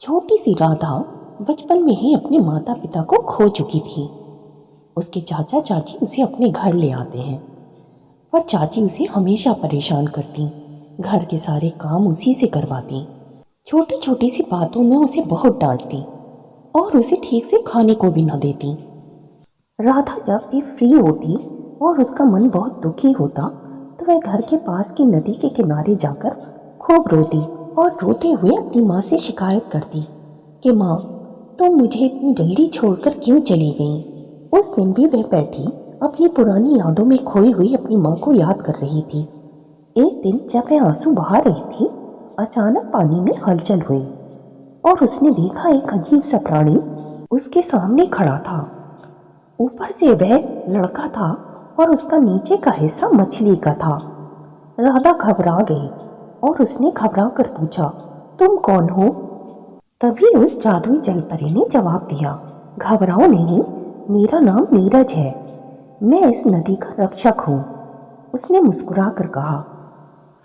छोटी सी राधा बचपन में ही अपने माता पिता को खो चुकी थी। उसके चाचा चाची उसे अपने घर ले आते हैं, पर चाची उसे हमेशा परेशान करती। घर के सारे काम उसी से करवाती। छोटी छोटी सी बातों में उसे बहुत डांटती और उसे ठीक से खाने को भी न देती। राधा जब भी फ्री होती और उसका मन बहुत दुखी होता तो वह घर के पास की नदी के किनारे जाकर खूब रोती और रोते हुए अपनी माँ से शिकायत करती कि माँ, तुम मुझे इतनी जल्दी छोड़कर क्यों चली गई। उस दिन भी वह बैठी अपनी पुरानी यादों में खोई हुई अपनी माँ को याद कर रही थी। एक दिन जब वह आंसू बहा रही थी, अचानक पानी में हलचल हुई और उसने देखा एक अजीब सा प्राणी उसके सामने खड़ा था। ऊपर से वह लड़का था और उसका नीचे का हिस्सा मछली का था। राधा घबरा गई और उसने घबरा कर पूछा, तुम कौन हो? तभी उस जादुई जलपरी ने जवाब दिया, घबराओ नहीं, मेरा नाम नीरज है। मैं इस नदी का रक्षक हूँ। उसने मुस्कुरा कर कहा।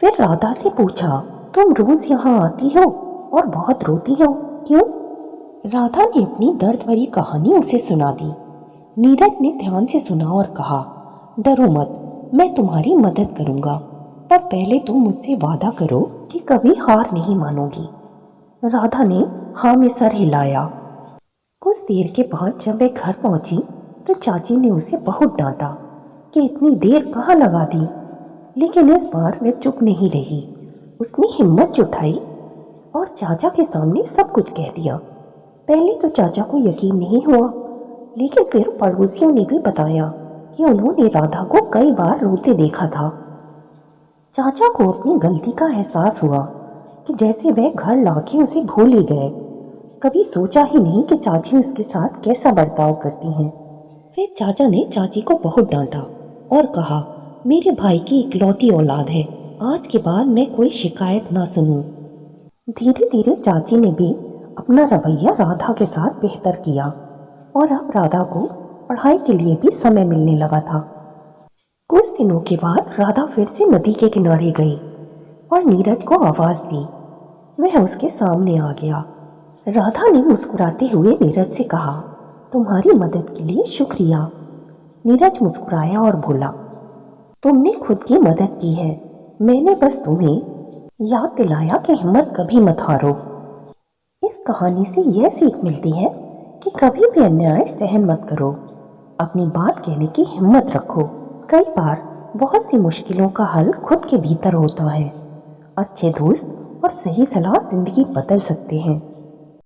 फिर राधा से पूछा, तुम रोज यहाँ आती हो और बहुत रोती हो, क्यों? राधा ने अपनी दर्द भरी कहानी उसे सुना दी। नीरज ने ध्यान से सुना और कहा, डरो मत, मैं तुम्हारी मदद करूंगा, पर पहले तुम मुझसे वादा करो कि कभी हार नहीं मानोगी। राधा ने हाँ में सर हिलाया। कुछ देर के बाद जब वह घर पहुंची तो चाची ने उसे बहुत डांटा कि इतनी देर कहाँ लगा दी, लेकिन इस बार वह चुप नहीं रही। उसने हिम्मत जुटाई और चाचा के सामने सब कुछ कह दिया। पहले तो चाचा को यकीन नहीं हुआ, लेकिन फिर पड़ोसियों ने भी बताया कि उन्होंने राधा को कई बार रोते देखा था। चाचा को अपनी गलती का एहसास हुआ कि जैसे वह घर लाके उसे भूल ही गए। कभी सोचा ही नहीं कि चाची उसके साथ कैसा बर्ताव करती हैं। फिर चाचा ने चाची को बहुत डांटा और कहा, मेरे भाई की इकलौती औलाद है, आज के बाद मैं कोई शिकायत ना सुनूं। धीरे धीरे चाची ने भी अपना रवैया राधा के साथ बेहतर किया और अब राधा को पढ़ाई के लिए भी समय मिलने लगा था। कुछ दिनों के बाद राधा फिर से नदी के किनारे गई और नीरज को आवाज दी। वह उसके सामने आ गया। राधा ने मुस्कुराते हुए नीरज से कहा, तुम्हारी मदद के लिए शुक्रिया। नीरज मुस्कुराया और बोला, तुमने खुद की मदद की है, मैंने बस तुम्हें याद दिलाया कि हिम्मत कभी मत हारो। इस कहानी से यह सीख मिलती है कि कभी भी अन्याय सहन मत करो, अपनी बात कहने की हिम्मत रखो। कई बार बहुत सी मुश्किलों का हल खुद के भीतर होता है। अच्छे दोस्त और सही सलाह जिंदगी बदल सकते हैं।